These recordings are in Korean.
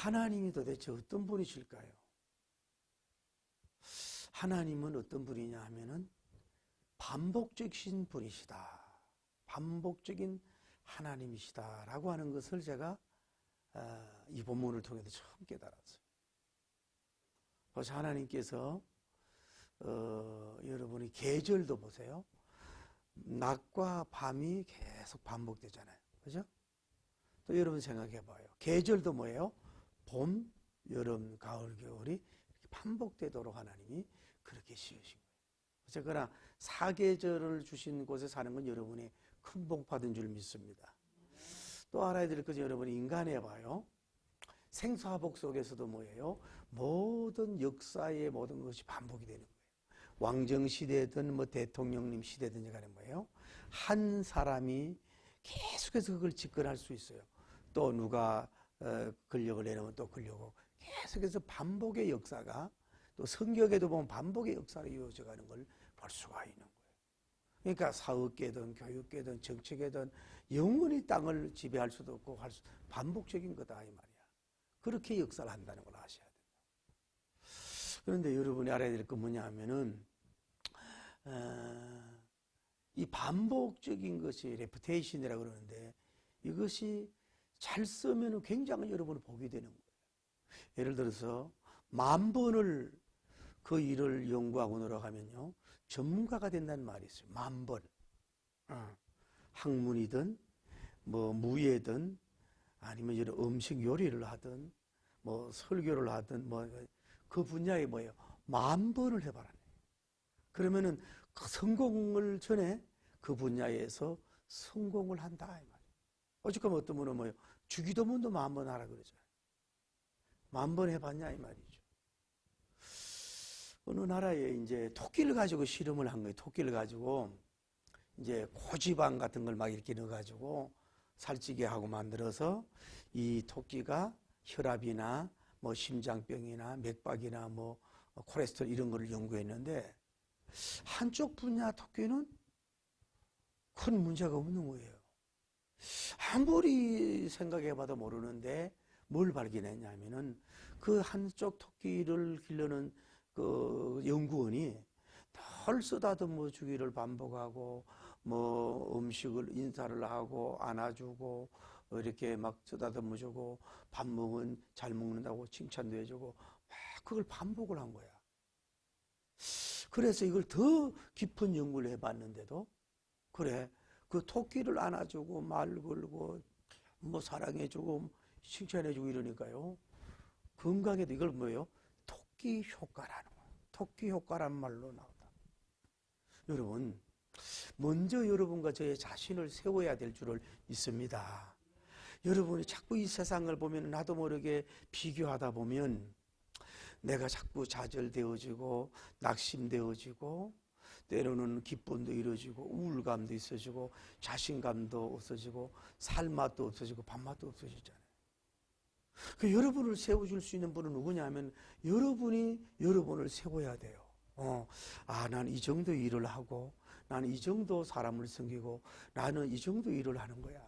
하나님이 도대체 어떤 분이실까요? 하나님은 어떤 분이냐 하면은 반복적인 분이시다. 반복적인 하나님이시다라고 하는 것을 제가 이 본문을 통해서 처음 깨달았어요. 그래서 하나님께서 여러분이 계절도 보세요. 낮과 밤이 계속 반복되잖아요. 그죠? 또 여러분 생각해 봐요. 계절도 뭐예요? 봄, 여름, 가을, 겨울이 반복되도록 하나님이 그렇게 지으신 거예요. 어쨌거나 사계절을 주신 곳에 사는 건 여러분이 큰 복 받은 줄 믿습니다. 또 알아야 될 것은 여러분이 인간해 봐요. 생사복 속에서도 뭐예요? 모든 역사의 모든 것이 반복이 되는 거예요. 왕정 시대든 뭐 대통령님 시대든 간에 뭐예요? 한 사람이 계속해서 그걸 집권할 수 있어요. 또 누가 권력을 내놓으면 또 권력을 계속해서 반복의 역사가, 또 성경에도 보면 반복의 역사가 이루어져 가는 걸 볼 수가 있는 거예요. 그러니까 사업계든 교육계든 정책계든 영원히 땅을 지배할 수도 없고 반복적인 거다 이 말이야. 그렇게 역사를 한다는 걸 아셔야 된다. 그런데 여러분이 알아야 될 건 뭐냐 하면은 이 반복적인 것이 레퓨테이션이라고 그러는데, 이것이 잘 쓰면 굉장히 여러분이 복이 되는 거예요. 예를 들어서 10,000번을 그 일을 연구하고 노력하면요 전문가가 된다는 말이 있어요. 10,000번. 학문이든 뭐 무예든 아니면 이런 음식 요리를 하든 뭐 설교를 하든 뭐 그 분야에 뭐예요? 10,000번을 해봐라. 그러면은 그 성공을 전에 그 분야에서 성공을 한다 이 말이에요. 어쨌건 어떤 분은 뭐예요? 주기도문도 10,000번 하라 그러죠. 10,000번 해봤냐 이 말이죠. 어느 나라에 이제 토끼를 가지고 실험을 한 거예요. 토끼를 가지고 이제 고지방 같은 걸 막 이렇게 넣어가지고 살찌게 하고 만들어서 이 토끼가 혈압이나 뭐 심장병이나 맥박이나 뭐 콜레스테롤 이런 거를 연구했는데, 한쪽 분야 토끼는 큰 문제가 없는 거예요. 아무리 생각해봐도 모르는데 뭘 발견했냐면은 그 한쪽 토끼를 기르는 그 연구원이 늘 쓰다듬어 주기를 반복하고 뭐 음식을 인사를 하고 안아주고 이렇게 막 쓰다듬어 주고 밥 먹으면 잘 먹는다고 칭찬도 해주고 막 그걸 반복을 한 거야. 그래서 이걸 더 깊은 연구를 해봤는데도 그래 그 토끼를 안아주고 말 걸고 뭐 사랑해주고 칭찬해주고 이러니까요 건강에도 이걸 뭐예요? 토끼 효과라는 거예요. 토끼 효과란 말로 나온다. 여러분 먼저 여러분과 저의 자신을 세워야 될 줄을 믿습니다. 여러분이 자꾸 이 세상을 보면 나도 모르게 비교하다 보면 내가 자꾸 좌절되어지고 낙심되어지고 때로는 기쁨도 이루어지고 우울감도 있어지고 자신감도 없어지고 살맛도 없어지고 밥맛도 없어지잖아요. 그 여러분을 세워줄 수 있는 분은 누구냐 하면 여러분이 여러분을 세워야 돼요. 난 이 정도 일을 하고 나는 이 정도 사람을 섬기고 나는 이 정도 일을 하는 거야.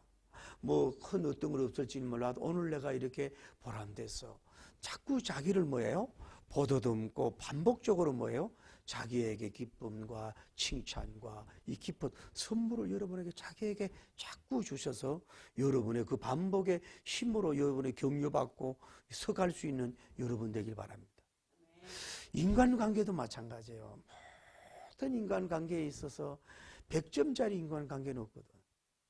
뭐 큰 어떤 건 없을지는 몰라도 오늘 내가 이렇게 보람됐어. 자꾸 자기를 뭐예요? 보더듬고 반복적으로 뭐예요? 자기에게 기쁨과 칭찬과 이 깊은 선물을 여러분에게 자기에게 자꾸 주셔서 여러분의 그 반복의 힘으로 여러분의 격려받고 서갈 수 있는 여러분 되길 바랍니다. 인간관계도 마찬가지예요. 모든 인간관계에 있어서 100점짜리 인간관계는 없거든.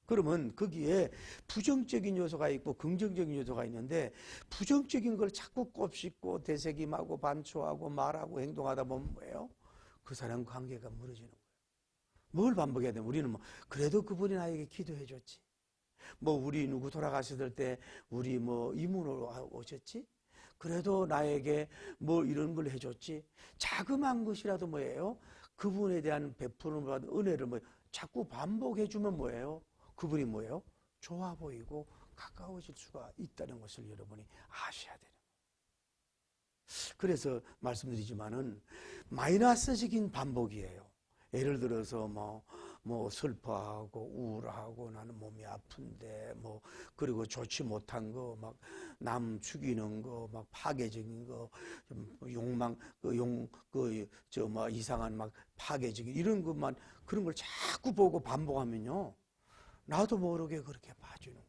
그러면 거기에 부정적인 요소가 있고 긍정적인 요소가 있는데 부정적인 걸 자꾸 곱씹고 되새김하고 반초하고 말하고 행동하다 보면 뭐예요? 그 사람 관계가 무너지는 거예요. 뭘 반복해야 돼? 우리는 뭐 그래도 그분이 나에게 기도해 줬지. 뭐 우리 누구 돌아가셨을 때 우리 뭐 이문으로 오셨지? 그래도 나에게 뭐 이런 걸 해줬지. 자그마한 것이라도 뭐예요? 그분에 대한 베푸는 받은 은혜를 뭐 자꾸 반복해주면 뭐예요? 그분이 뭐예요? 좋아 보이고 가까워질 수가 있다는 것을 여러분이 아셔야 되는 거예요. 그래서 말씀드리지만은 마이너스적인 반복이에요. 예를 들어서 뭐 슬퍼하고 우울하고 나는 몸이 아픈데 뭐 그리고 좋지 못한 거 막 남 죽이는 거, 막 파괴적인 거, 좀 욕망, 이상한 막 파괴적인 이런 것만 그런 걸 자꾸 보고 반복하면요. 나도 모르게 그렇게 봐주는 거예요.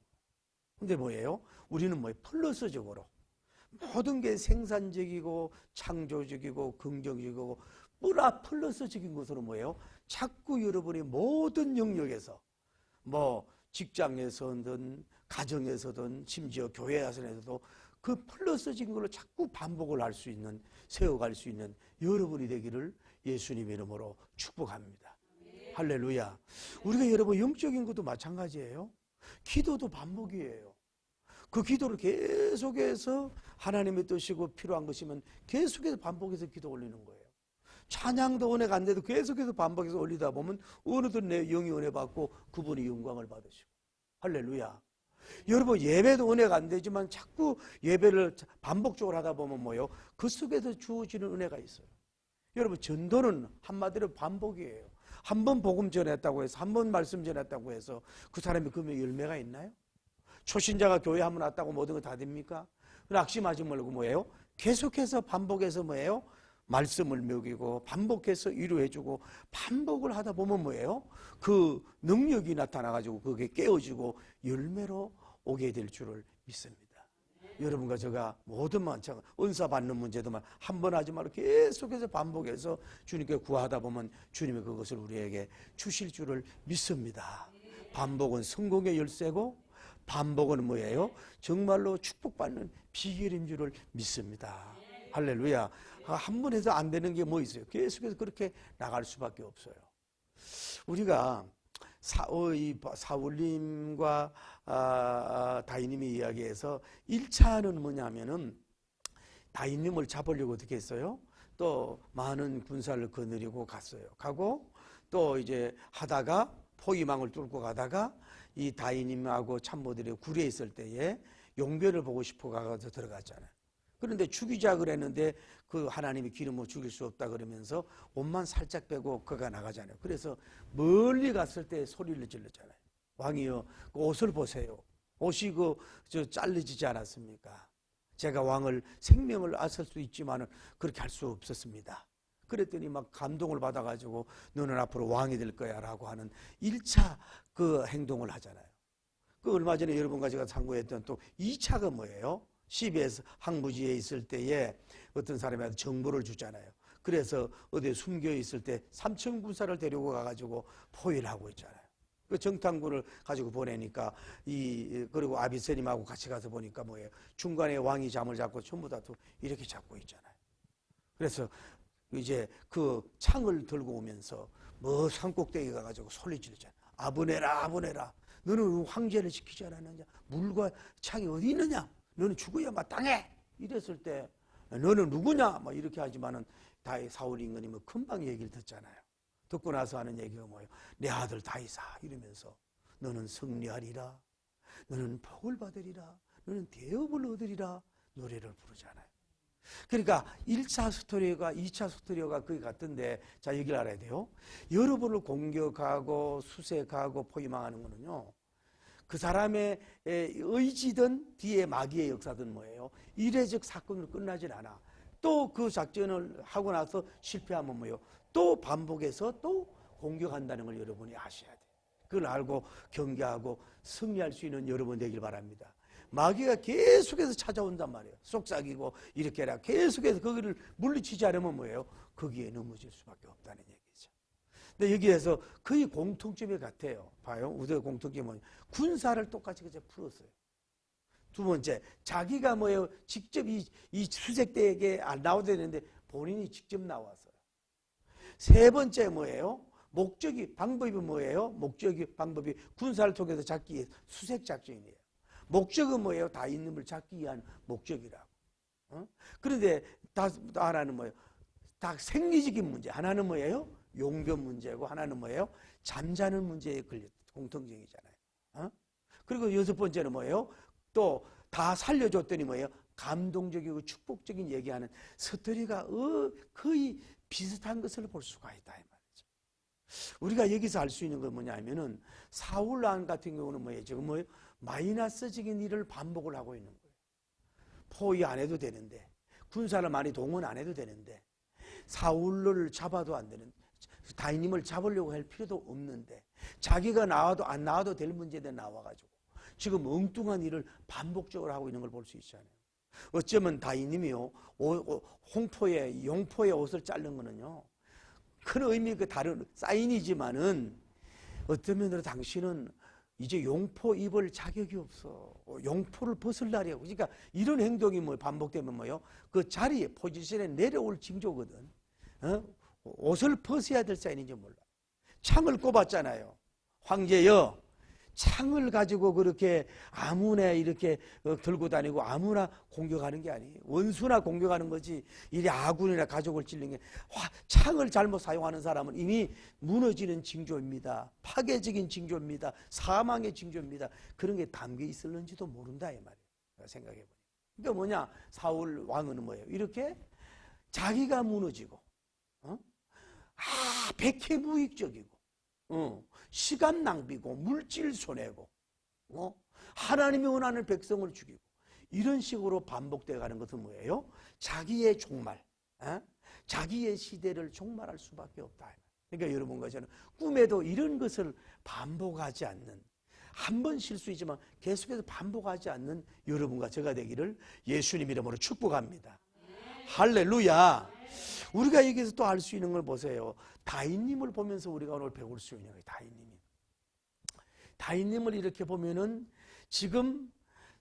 근데 뭐예요? 우리는 플러스적으로 모든 게 생산적이고 창조적이고 긍정적이고 플러스적인 것으로 뭐예요? 자꾸 여러분이 모든 영역에서 직장에서든 가정에서든 심지어 교회에서도 그 플러스적인 걸로 자꾸 반복을 할 수 있는, 세워갈 수 있는 여러분이 되기를 예수님의 이름으로 축복합니다. 할렐루야. 우리가 여러분 영적인 것도 마찬가지예요. 기도도 반복이에요. 그 기도를 계속해서 하나님의 뜻이고 필요한 것이면 계속해서 반복해서 기도 올리는 거예요. 찬양도 은혜가 안 돼도 계속해서 반복해서 올리다 보면 어느덧 내 영이 은혜 받고 그분이 영광을 받으시고. 할렐루야. 여러분 예배도 은혜가 안 되지만 자꾸 예배를 반복적으로 하다 보면 뭐예요? 그 속에서 주어지는 은혜가 있어요. 여러분 전도는 한마디로 반복이에요. 한 번 복음 전했다고 해서 한 번 말씀 전했다고 해서 그 사람이 그러면 열매가 있나요? 초신자가 교회 한번 왔다고 모든 거 다 됩니까? 낙심하지 말고 뭐예요? 계속해서 반복해서 뭐예요? 말씀을 먹이고 반복해서 위로해주고 반복을 하다 보면 뭐예요? 그 능력이 나타나가지고 그게 깨어지고 열매로 오게 될 줄을 믿습니다. 여러분과 제가 모든 마찬가지 은사 받는 문제도만 한 번 하지 말고 계속해서 반복해서 주님께 구하다 보면 주님이 그것을 우리에게 주실 줄을 믿습니다. 반복은 성공의 열쇠고 반복은 뭐예요? 정말로 축복받는 비결인 줄을 믿습니다. 할렐루야. 한 번 해서 안 되는 게 뭐 있어요? 계속해서 그렇게 나갈 수밖에 없어요. 우리가 사울님과 다윗님의 이야기에서 1차는 뭐냐면은 다윗님을 잡으려고 어떻게 했어요? 또 많은 군사를 거느리고 갔어요. 가고 또 이제 하다가 포위망을 뚫고 가다가 이 다윗님하고 참모들이 굴에 있을 때에 용변을 보고 싶어 가서 들어갔잖아요. 그런데 죽이자 그랬는데 그 하나님이 기름으로 죽일 수 없다 그러면서 옷만 살짝 빼고 그가 나가잖아요. 그래서 멀리 갔을 때 소리를 질렀잖아요. 왕이여 그 옷을 보세요. 옷이 잘려지지 않았습니까? 제가 왕을 생명을 앗을 수 있지만은 그렇게 할 수 없었습니다. 그랬더니 막 감동을 받아가지고 너는 앞으로 왕이 될 거야 라고 하는 1차 그 행동을 하잖아요. 그 얼마 전에 여러분과 제가 상고했던 또 2차가 뭐예요? 시비에서 항무지에 있을 때에 어떤 사람한테 정보를 주잖아요. 그래서 어디에 숨겨 있을 때 삼천 군사를 데리고 가가지고 포위를 하고 있잖아요. 그 정탐군을 가지고 보내니까 그리고 아비세님하고 같이 가서 보니까 뭐예요? 중간에 왕이 잠을 잡고 전부 다 또 이렇게 잡고 있잖아요. 그래서 이제 그 창을 들고 오면서 산꼭대기 가가지고 소리 지르잖아요. 아브네라 아브네라 너는 황제를 지키지 않았느냐? 물과 창이 어디 있느냐? 너는 죽어야 마땅해. 이랬을 때 너는 누구냐? 막 이렇게 하지만은 다윗 사울 임금이 금방 얘기를 듣잖아요. 듣고 나서 하는 얘기가 뭐예요? 내 아들 다윗아 이러면서 너는 승리하리라. 너는 복을 받으리라. 너는 대업을 얻으리라. 노래를 부르잖아요. 그러니까 1차 스토리가 2차 스토리가 그게 같은데 자 여기를 알아야 돼요. 여러분을 공격하고 수색하고 포위망하는 거는요. 그 사람의 의지든 뒤에 마귀의 역사든 뭐예요? 이례적 사건으로 끝나질 않아. 또 그 작전을 하고 나서 실패하면 뭐예요? 또 반복해서 또 공격한다는 걸 여러분이 아셔야 돼요. 그걸 알고 경계하고 승리할 수 있는 여러분 되길 바랍니다. 마귀가 계속해서 찾아온단 말이에요. 속삭이고 이렇게 해라. 계속해서 거기를 물리치지 않으면 뭐예요? 거기에 넘어질 수밖에 없다는 얘기죠. 근데 여기에서 거의 공통점이 같아요. 봐요. 우리의 공통점이 뭐냐? 군사를 똑같이 그저 풀었어요. 두 번째, 자기가 뭐예요? 직접 이 수색대에게 나와야 되는데 본인이 직접 나왔어요. 세 번째 뭐예요? 방법이 뭐예요? 방법이 군사를 통해서 잡기 위해 수색 작전이에요. 목적은 뭐예요? 다윗님을 잡기 위한 목적이라고. 그런데 하나는 뭐예요? 다 생리적인 문제. 하나는 뭐예요? 용변 문제고 하나는 뭐예요? 잠자는 문제에 공통점이잖아요. 그리고 여섯 번째는 뭐예요? 또 다 살려줬더니 뭐예요? 감동적이고 축복적인 얘기하는 스토리가 거의 비슷한 것을 볼 수가 있다 이 말이죠. 우리가 여기서 알 수 있는 건 뭐냐면은 사울 왕 같은 경우는 뭐예요? 지금 뭐예요? 마이너스적인 일을 반복을 하고 있는 거예요. 포위 안 해도 되는데, 군사를 많이 동원 안 해도 되는데, 사울을 잡아도 안 되는데, 다윗님을 잡으려고 할 필요도 없는데, 자기가 나와도 안 나와도 될 문제에 나와가지고 지금 엉뚱한 일을 반복적으로 하고 있는 걸 볼 수 있잖아요. 어쩌면 다윗님이요, 용포의 옷을 자른 거는요, 큰 의미 그 다른 사인이지만은 어떤 면으로 당신은 이제 용포 입을 자격이 없어. 용포를 벗으려고. 그러니까 이런 행동이 뭐 반복되면 뭐요? 그 자리에 포지션에 내려올 징조거든. 옷을 벗어야 될 사인인지 몰라. 창을 꼽았잖아요. 황제여, 창을 가지고 그렇게 아무나 이렇게 들고 다니고 아무나 공격하는 게 아니에요. 원수나 공격하는 거지. 이리 아군이나 가족을 찔는 게. 창을 잘못 사용하는 사람은 이미 무너지는 징조입니다. 파괴적인 징조입니다. 사망의 징조입니다. 그런 게 담겨 있을는지도 모른다 이 말이에요. 생각해보니. 그러니까 뭐냐? 사울 왕은 뭐예요? 이렇게 자기가 무너지고, 백해무익적이고, 시간 낭비고 물질 손해고, 하나님이 원하는 백성을 죽이고, 이런 식으로 반복되어 가는 것은 뭐예요? 자기의 종말, 자기의 시대를 종말할 수밖에 없다. 그러니까 여러분과 저는 꿈에도 이런 것을 반복하지 않는, 한 번 실수이지만 계속해서 반복하지 않는 여러분과 제가 되기를 예수님 이름으로 축복합니다. 할렐루야. 우리가 여기서 또 알 수 있는 걸 보세요. 다윗님을 보면서 우리가 오늘 배울 수 있는 거예요. 다윗님을 이렇게 보면은 지금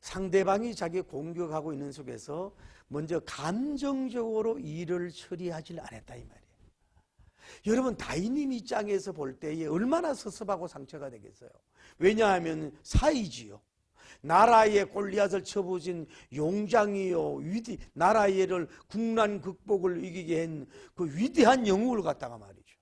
상대방이 자기 공격하고 있는 속에서 먼저 감정적으로 일을 처리하질 않았다 이 말이에요. 여러분, 다윗님 입장에서 볼 때에 얼마나 섭섭하고 상처가 되겠어요. 왜냐하면 사이지요. 나라의 골리앗을 쳐부진 용장이요, 나라의 국난 극복을 이기게 한 그 위대한 영웅을 갖다가 말이죠,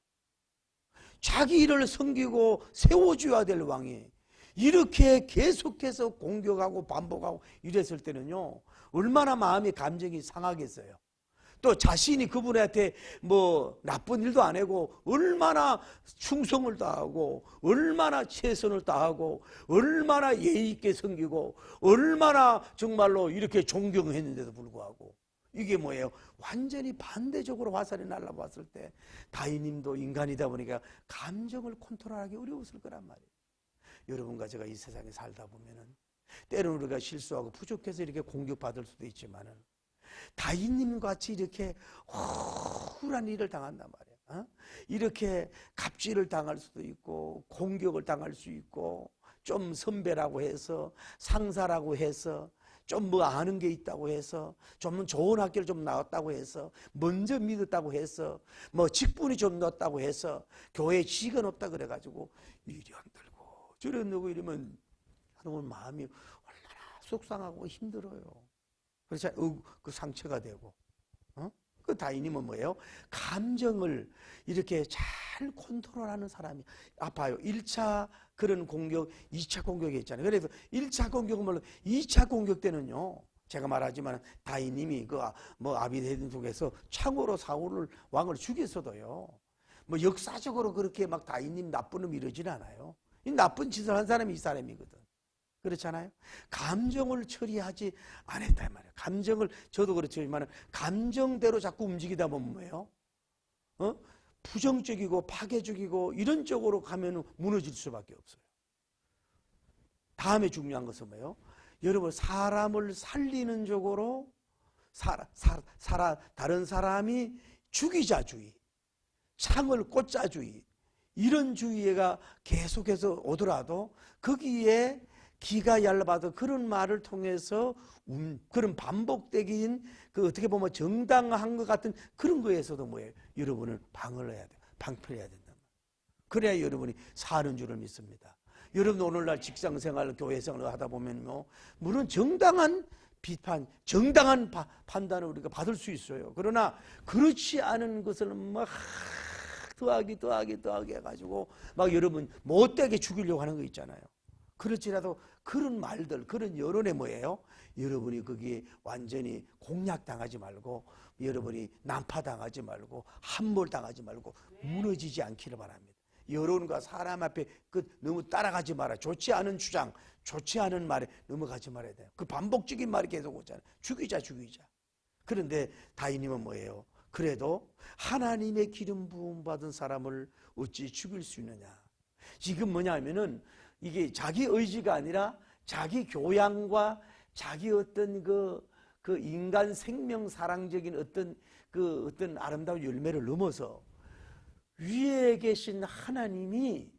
자기 일을 섬기고 세워줘야 될 왕이 이렇게 계속해서 공격하고 반복하고 이랬을 때는요, 얼마나 마음이 감정이 상하겠어요. 또 자신이 그분한테 뭐 나쁜 일도 안 하고 얼마나 충성을 다하고 얼마나 최선을 다하고 얼마나 예의 있게 섬기고 얼마나 정말로 이렇게 존경했는데도 불구하고 이게 뭐예요? 완전히 반대적으로 화살이 날아왔을 때 다윗님도 인간이다 보니까 감정을 컨트롤하기 어려웠을 거란 말이에요. 여러분과 제가 이 세상에 살다 보면은 때로는 우리가 실수하고 부족해서 이렇게 공격받을 수도 있지만은 다윗님 같이 이렇게 억울한 일을 당한단 말이에요. 이렇게 갑질을 당할 수도 있고 공격을 당할 수 있고 좀 선배라고 해서 상사라고 해서 좀 뭐 아는 게 있다고 해서 좀 좋은 학교를 좀 나왔다고 해서 먼저 믿었다고 해서 뭐 직분이 좀 넣었다고 해서 교회에 지가 높다 그래가지고 이리 안 들고 저리 안 들고 이러면 오늘 마음이 얼마나 속상하고 힘들어요. 그래서 그 상처가 되고, 그 다윗님은 뭐예요? 감정을 이렇게 잘 컨트롤하는 사람이 아파요. 1차 그런 공격, 2차 공격이 있잖아요. 그래서 1차 공격은 물론 2차 공격 때는요, 제가 말하지만 다윗님이 그 뭐 아비데드 속에서 창으로 사울을 왕을 죽였어도요, 뭐 역사적으로 그렇게 막 다윗님 나쁜 놈 이러진 않아요. 이 나쁜 짓을 한 사람이 이 사람이거든. 그렇잖아요. 감정을 처리하지 않았다 말이에요. 감정을, 저도 그렇지만 감정대로 자꾸 움직이다 보면 뭐예요? 부정적이고 파괴적이고 이런 쪽으로 가면 무너질 수밖에 없어요. 다음에 중요한 것은 뭐예요? 여러분, 사람을 살리는 쪽으로 다른 사람이 죽이자주의, 창을 꽂자주의, 이런 주의가 계속해서 오더라도 거기에 기가 얇아도 그런 말을 통해서 그런 반복되긴 그 어떻게 보면 정당한 것 같은 그런 거에서도 뭐예요? 여러분은 방어를 해야 돼. 방패해야 된다. 그래야 여러분이 사는 줄을 믿습니다. 여러분 오늘날 직장생활, 교회생활을 하다 보면 물론 정당한 비판, 정당한 판단을 우리가 받을 수 있어요. 그러나 그렇지 않은 것을 막 더하기 해가지고 막 여러분 못되게 죽이려고 하는 거 있잖아요. 그렇지라도 그런 말들, 그런 여론에 뭐예요? 여러분이 거기에 완전히 공략당하지 말고, 여러분이 난파당하지 말고, 함몰당하지 말고 무너지지 않기를 바랍니다. 여론과 사람 앞에 너무 따라가지 마라. 좋지 않은 주장, 좋지 않은 말에 넘어가지 말아야 돼요. 그 반복적인 말이 계속 오잖아요. 죽이자. 그런데 다윗님은 뭐예요? 그래도 하나님의 기름 부음 받은 사람을 어찌 죽일 수 있느냐. 지금 뭐냐면은 이게 자기 의지가 아니라 자기 교양과 자기 어떤 그 인간 생명 사랑적인 어떤 아름다운 열매를 넘어서 위에 계신 하나님이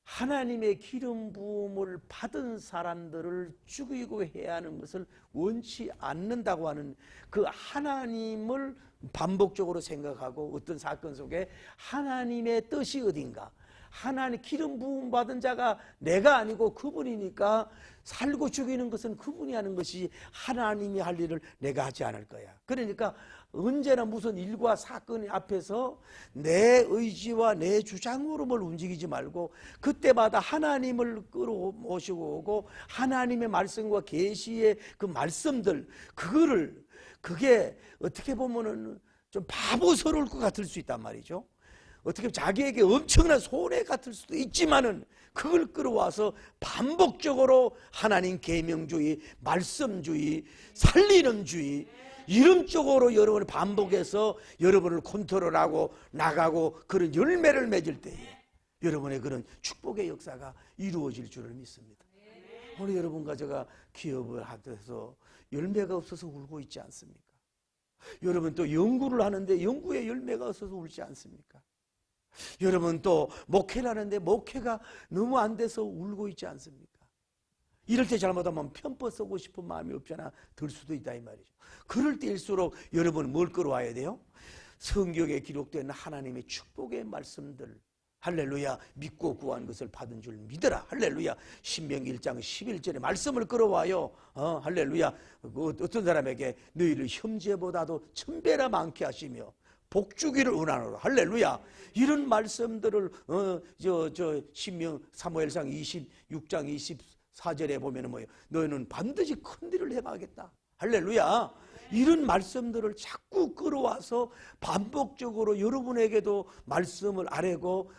하나님의 기름 부음을 받은 사람들을 죽이고 해야 하는 것을 원치 않는다고 하는 그 하나님을 반복적으로 생각하고 어떤 사건 속에 하나님의 뜻이 어딘가, 하나님 기름 부음 받은 자가 내가 아니고 그분이니까 살고 죽이는 것은 그분이 하는 것이 하나님이 할 일을 내가 하지 않을 거야. 그러니까 언제나 무슨 일과 사건 앞에서 내 의지와 내 주장으로만 움직이지 말고 그때마다 하나님을 끌어모시고 오고 하나님의 말씀과 계시의 그 말씀들, 그게 어떻게 보면은 좀 바보스러울 것 같을 수 있단 말이죠. 어떻게 자기에게 엄청난 손해 같을 수도 있지만은 그걸 끌어와서 반복적으로 하나님 계명주의, 말씀주의, 살리는 주의 이런 쪽으로 여러분을 반복해서 여러분을 컨트롤하고 나가고 그런 열매를 맺을 때에 여러분의 그런 축복의 역사가 이루어질 줄을 믿습니다. 오늘 여러분과 제가 기업을 하면서 열매가 없어서 울고 있지 않습니까? 여러분 또 연구를 하는데 연구에 열매가 없어서 울지 않습니까? 여러분 또 목회를 하는데 목회가 너무 안 돼서 울고 있지 않습니까? 이럴 때 잘못하면 편법 쓰고 싶은 마음이 없잖아 들 수도 있다 이 말이죠. 그럴 때일수록 여러분은 뭘 끌어와야 돼요? 성경에 기록된 하나님의 축복의 말씀들, 할렐루야, 믿고 구한 것을 받은 줄 믿어라, 할렐루야. 신명기 1장 11절에 말씀을 끌어와요. 할렐루야. 어떤 사람에게 너희를 형제보다도 1000배나 많게 하시며 복주기를 원하노라, 할렐루야. 이런 말씀들을 신명 사무엘상 26장 24절에 보면은 뭐예요? 너희는 반드시 큰 일을 해가겠다, 할렐루야. 이런 말씀들을 자꾸 끌어와서 반복적으로 여러분에게도 말씀을 아뢰고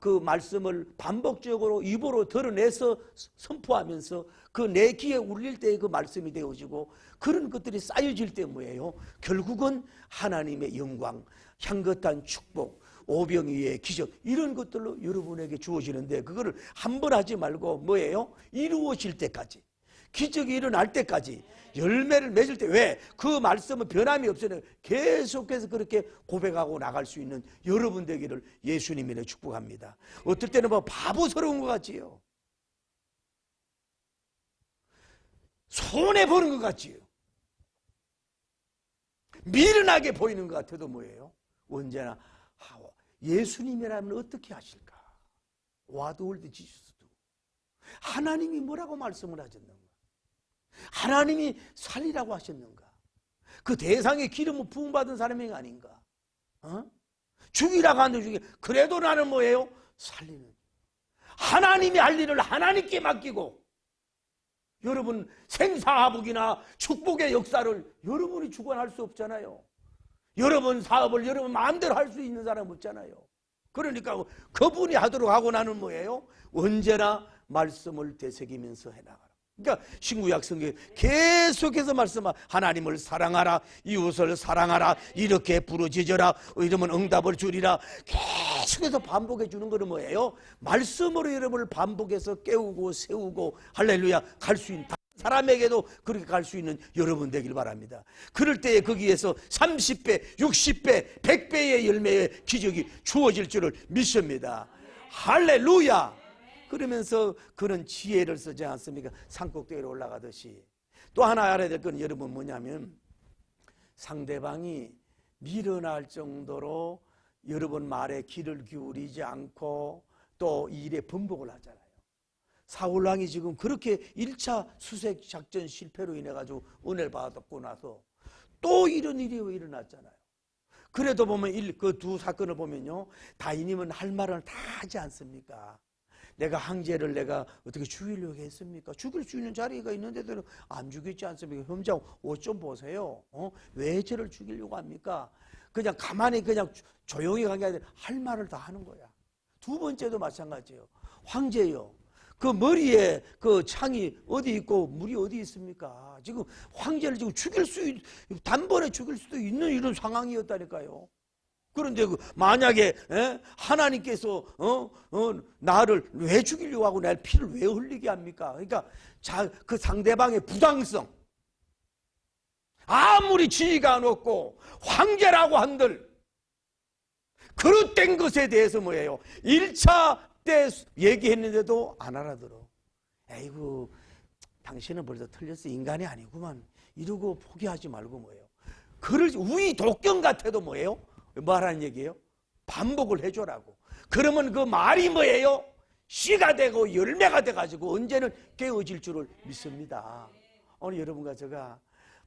그 말씀을 반복적으로 입으로 드러내서 선포하면서 그 내 귀에 울릴 때 그 말씀이 되어지고 그런 것들이 쌓여질 때 뭐예요? 결국은 하나님의 영광, 향긋한 축복, 오병이의 기적 이런 것들로 여러분에게 주어지는데 그거를 한 번 하지 말고 뭐예요? 이루어질 때까지, 기적이 일어날 때까지, 열매를 맺을 때, 왜? 그 말씀은 변함이 없으니 계속해서 그렇게 고백하고 나갈 수 있는 여러분 되기를 예수님이 축복합니다. 어떨 때는 뭐 바보스러운 것 같지요. 손해보는 것 같지요. 미련하게 보이는 것 같아도 뭐예요? 언제나 예수님이라면 어떻게 하실까? 와드월드 지수도 하나님이 뭐라고 말씀을 하셨는가? 하나님이 살리라고 하셨는가? 그 대상의 기름을 부음받은 사람이 아닌가? 죽이라고 하는데 죽이. 그래도 나는 뭐예요? 살리는. 하나님이 할 일을 하나님께 맡기고 여러분 생사화복이나 축복의 역사를 여러분이 주관할 수 없잖아요. 여러분 사업을 여러분 마음대로 할 수 있는 사람 없잖아요. 그러니까 그분이 하도록 하고 나는 뭐예요? 언제나 말씀을 되새기면서 해나가라. 그러니까 신구약 성경에 계속해서 말씀하 하나님을 사랑하라, 이웃을 사랑하라, 이렇게 부르짖어라, 이러면 응답을 주리라. 계속해서 반복해 주는 것은 뭐예요? 말씀으로 여러분을 반복해서 깨우고 세우고 할렐루야 갈 수 있는, 사람에게도 그렇게 갈 수 있는 여러분 되길 바랍니다. 그럴 때에 거기에서 30배, 60배, 100배의 열매의 기적이 주어질 줄을 믿습니다. 할렐루야. 그러면서 그런 지혜를 쓰지 않습니까? 산꼭대기로 올라가듯이. 또 하나 알아야 될 건 여러분 뭐냐면 상대방이 밀어날 정도로 여러분 말에 귀를 기울이지 않고 또 일에 번복을 하잖아요. 사울왕이 지금 그렇게 1차 수색 작전 실패로 인해 가지고 은혜를 받았고 나서 또 이런 일이 일어났잖아요. 그래도 보면 그 두 사건을 보면요, 다윗님은 할 말은 다 하지 않습니까? 내가 황제를 내가 어떻게 죽이려고 했습니까? 죽일 수 있는 자리가 있는데도 안 죽이지 않습니까? 혐장 옷 좀 보세요. 왜 저를 죽이려고 합니까? 그냥 가만히 그냥 조용히 가게 아니라 할 말을 다 하는 거야. 두 번째도 마찬가지예요. 황제요. 그 머리에 그 창이 어디 있고 물이 어디 있습니까? 지금 황제를 지금 단번에 죽일 수도 있는 이런 상황이었다니까요. 그런데 만약에 하나님께서 나를 왜 죽이려고 하고 내 피를 왜 흘리게 합니까? 그러니까 그 상대방의 부당성, 아무리 지위가 높고 황제라고 한들 그릇된 것에 대해서 뭐예요? 1차 때 얘기했는데도 안 알아들어. 에이구, 당신은 벌써 틀렸어. 인간이 아니구만. 이러고 포기하지 말고 뭐예요? 그를 우리 독경 같아도 뭐예요? 뭐하라는 얘기예요? 반복을 해줘라고. 그러면 그 말이 뭐예요? 씨가 되고 열매가 돼가지고 언제는 깨어질 줄을 믿습니다. 오늘 여러분과 제가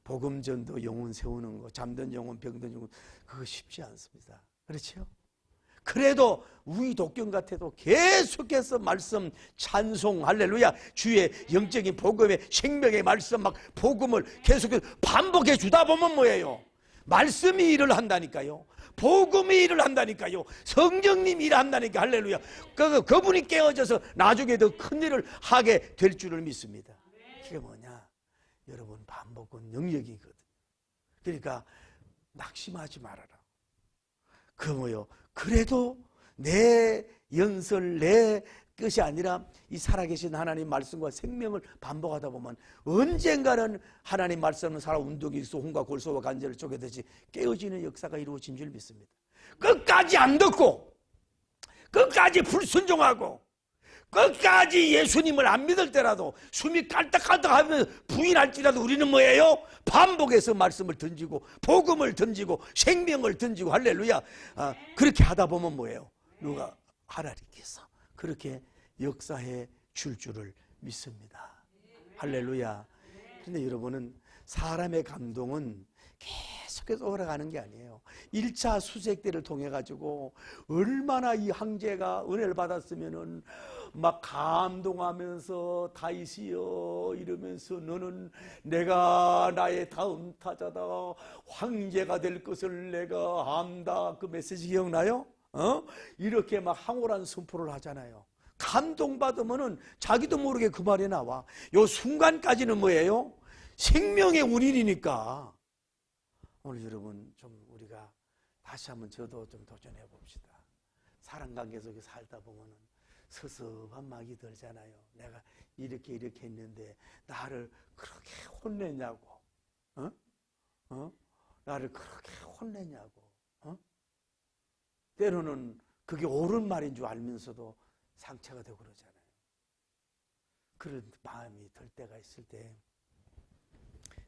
복음 전도 영혼 세우는 거, 잠든 영혼, 병든 영혼, 그거 쉽지 않습니다. 그렇죠? 그래도 우리 독경 같아도 계속해서 말씀 찬송 할렐루야, 주의 영적인 복음의 생명의 말씀 막 복음을 계속해서 반복해 주다 보면 뭐예요? 말씀이 일을 한다니까요. 복음이 일을 한다니까요. 성령님이 일을 한다니까. 할렐루야. 그분이 깨어져서 나중에 더 큰 일을 하게 될 줄을 믿습니다. 그게 뭐냐? 여러분, 반복은 영역이거든. 그러니까 낙심하지 말아라. 그 뭐요? 그래도 내 연설, 내 것이 아니라 이 살아계신 하나님 말씀과 생명을 반복하다 보면 언젠가는 하나님 말씀은 살아 운동이 있어 혼과 골소와 관절을 쪼개듯이 깨어지는 역사가 이루어진 줄 믿습니다. 끝까지 안 듣고 끝까지 불순종하고 끝까지 예수님을 안 믿을 때라도 숨이 깔딱깔딱하면 부인할지라도 우리는 뭐예요? 반복해서 말씀을 던지고 복음을 던지고 생명을 던지고 할렐루야. 그렇게 하다 보면 뭐예요? 누가 하나님께서 그렇게 역사해 줄 줄을 믿습니다. 할렐루야. 그런데 여러분은 사람의 감동은 계속해서 오라가는 게 아니에요. 1차 수색 때를 통해 가지고 얼마나 이 황제가 은혜를 받았으면은 막 감동하면서 다윗이여 이러면서 너는 내가 나의 다음 타자다, 황제가 될 것을 내가 안다. 그 메시지 기억나요? 이렇게 막 황홀한 선포를 하잖아요. 감동받으면은 자기도 모르게 그 말이 나와. 요 순간까지는 뭐예요? 생명의 운인이니까. 오늘 여러분 좀 우리가 다시 한번 저도 좀 도전해 봅시다. 사랑관계 속에 살다 보면은 서섭한 막이 들잖아요. 내가 이렇게 했는데 나를 그렇게 혼내냐고, 나를 그렇게 혼내냐고, 때로는 그게 옳은 말인 줄 알면서도 상처가 되고 그러잖아요. 그런 마음이 들 때가 있을 때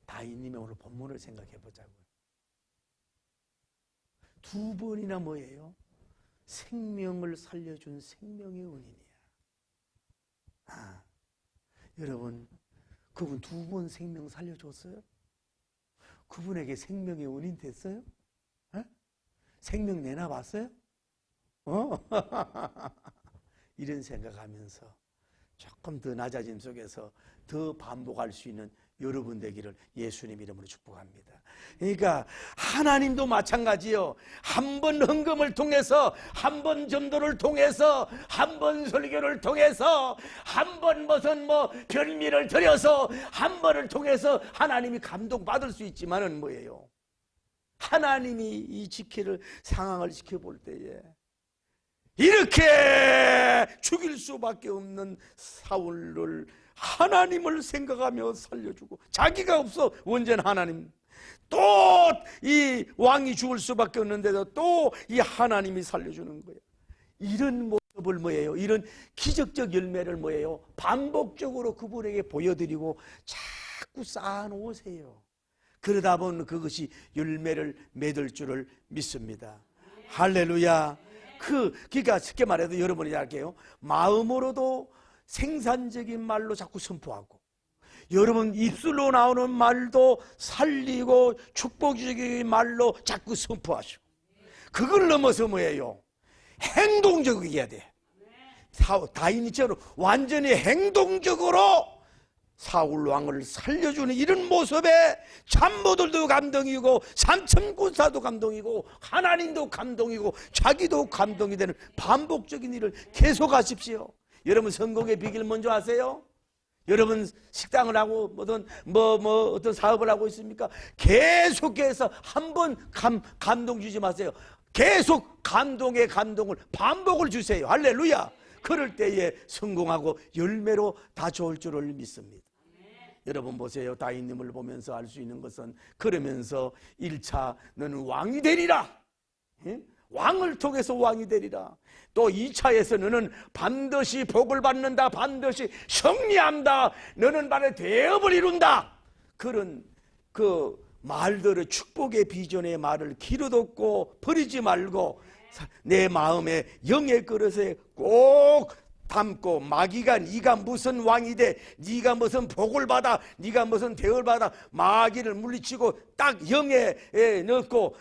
다윗님의 오늘 본문을 생각해 보자고요. 두 번이나 뭐예요? 생명을 살려준 생명의 은인이야. 여러분, 그분 두 번 생명 살려줬어요? 그분에게 생명의 은인 됐어요? 생명 내놔봤어요? 이런 생각하면서 조금 더 낮아짐 속에서 더 반복할 수 있는 여러분 되기를 예수님 이름으로 축복합니다. 그러니까 하나님도 마찬가지요. 한 번 헌금을 통해서, 한 번 전도를 통해서, 한 번 설교를 통해서, 한 번 무슨 별미를 드려서 한 번을 통해서 하나님이 감동받을 수 있지만은 뭐예요? 하나님이 이 지키를 상황을 지켜볼 때에 이렇게 죽일 수밖에 없는 사울을 하나님을 생각하며 살려주고, 자기가 없어 원전 하나님, 또 이 왕이 죽을 수밖에 없는데도 또 이 하나님이 살려주는 거예요. 이런 모습을 뭐예요? 이런 기적적 열매를 뭐예요? 반복적으로 그분에게 보여드리고 자꾸 쌓아놓으세요. 그러다 보면 그것이 열매를 맺을 줄을 믿습니다. 할렐루야. 그러니까 쉽게 말해도 여러분이 할게요. 마음으로도 생산적인 말로 자꾸 선포하고, 여러분 입술로 나오는 말도 살리고 축복적인 말로 자꾸 선포하시고, 그걸 넘어서 뭐예요? 행동적이어야 돼. 다윗처럼 완전히 행동적으로 사울 왕을 살려주는 이런 모습에 참모들도 감동이고 삼천군사도 감동이고 하나님도 감동이고 자기도 감동이 되는 반복적인 일을 계속하십시오. 여러분 성공의 비결 먼저 아세요? 여러분 식당을 하고 어떤 사업을 하고 있습니까? 계속해서 한 번 감동 주지 마세요. 계속 감동의 감동을 반복을 주세요. 할렐루야. 그럴 때에 성공하고 열매로 다 좋을 줄을 믿습니다. 여러분 보세요. 다윗님을 보면서 알 수 있는 것은 그러면서 1차 너는 왕이 되리라. 왕을 통해서 왕이 되리라. 또 2차에서 너는 반드시 복을 받는다. 반드시 승리한다. 너는 반드시 대업을 이룬다. 그런 그 말들의 축복의 비전의 말을 길어뒀고 버리지 말고 내 마음에 영의 그릇에 꼭 담고 마귀가 네가 무슨 왕이 돼, 네가 무슨 복을 받아, 네가 무슨 대우를 받아, 마귀를 물리치고 딱 영에 넣고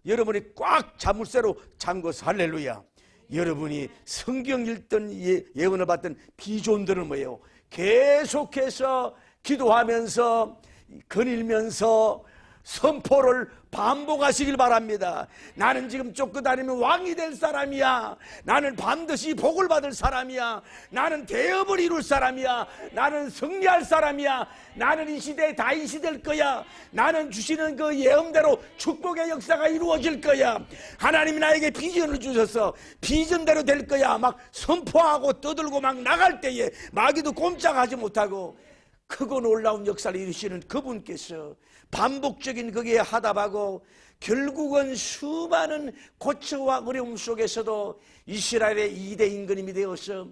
여러분이 꽉 자물쇠로 잠궈서 할렐루야. 여러분이 성경 읽던 예언을 받던 비전들은 뭐예요? 계속해서 기도하면서 거닐면서 선포를 반복하시길 바랍니다. 나는 지금 쫓겨다니면 왕이 될 사람이야. 나는 반드시 복을 받을 사람이야. 나는 대업을 이룰 사람이야. 나는 승리할 사람이야. 나는 이 시대의 다윗이 될 거야. 나는 주시는 그 예언대로 축복의 역사가 이루어질 거야. 하나님이 나에게 비전을 주셔서 비전대로 될 거야. 막 선포하고 떠들고 막 나갈 때에 마귀도 꼼짝하지 못하고 크고 놀라운 역사를 이루시는 그분께서 반복적인 거기에 하답하고 결국은 수많은 고초와 어려움 속에서도 이스라엘의 2대 임금이 되어서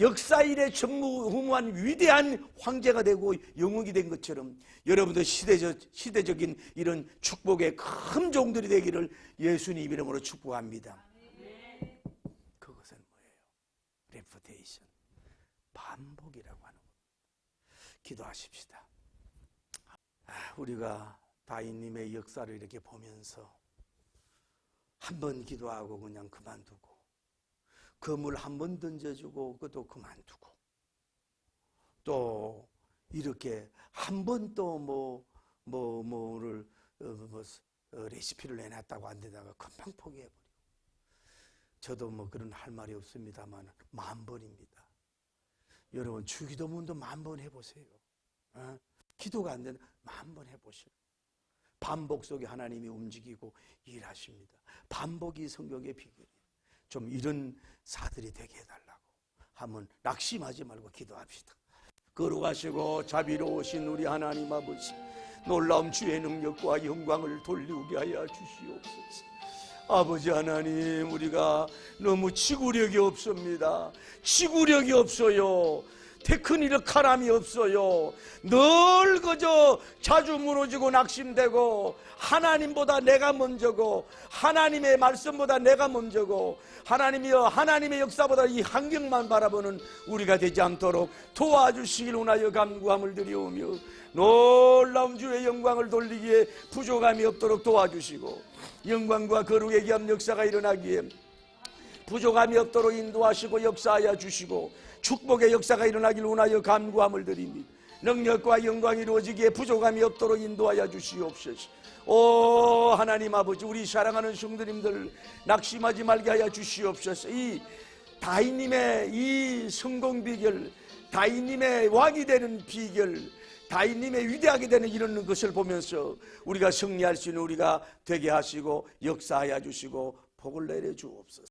역사 이래 전무후무한 위대한 황제가 되고 영웅이 된 것처럼 여러분도 시대적인 이런 축복의 큰 종들이 되기를 예수님 이름으로 축복합니다. 그것은 뭐예요? 레푸테이션, 반복이라고 하는 것. 기도하십시다. 우리가 다윗님의 역사를 이렇게 보면서 한 번 기도하고 그냥 그만두고 그물 한 번 던져주고 그것도 그만두고 또 이렇게 한 번 또 뭐를 레시피를 내놨다고 안 되다가 금방 포기해버리고 저도 뭐 그런 할 말이 없습니다만 10,000번입니다. 여러분 주기도문도 10,000번 해보세요. 기도가 안 되는 10,000번 해보시오. 반복 속에 하나님이 움직이고 일하십니다. 반복이 성경의 비결이에요. 좀 이런 사들이 되게 해달라고 하면 낙심하지 말고 기도합시다. 거룩하시고 자비로우신 우리 하나님 아버지, 놀라운 주의 능력과 영광을 돌리게 하여 주시옵소서. 아버지 하나님, 우리가 너무 지구력이 없습니다. 지구력이 없어요. 테크닉 카람이 없어요. 늘 그저 자주 무너지고 낙심되고 하나님보다 내가 먼저고 하나님의 말씀보다 내가 먼저고 하나님이여 하나님의 역사보다 이 환경만 바라보는 우리가 되지 않도록 도와주시길 원하여 간구함을 드리오며 놀라운 주의 영광을 돌리기에 부족함이 없도록 도와주시고 영광과 거룩의 귀한 역사가 일어나기에 부족함이 없도록 인도하시고 역사하여 주시고 축복의 역사가 일어나길 원하여 간구함을 드립니다. 능력과 영광이 이루어지기에 부족함이 없도록 인도하여 주시옵소서. 오 하나님 아버지, 우리 사랑하는 성도님들 낙심하지 말게 하여 주시옵소서. 이 다윗님의 이 성공 비결, 다윗님의 왕이 되는 비결, 다윗님의 위대하게 되는 이런 것을 보면서 우리가 승리할 수 있는 우리가 되게 하시고 역사하여 주시고 복을 내려 주옵소서.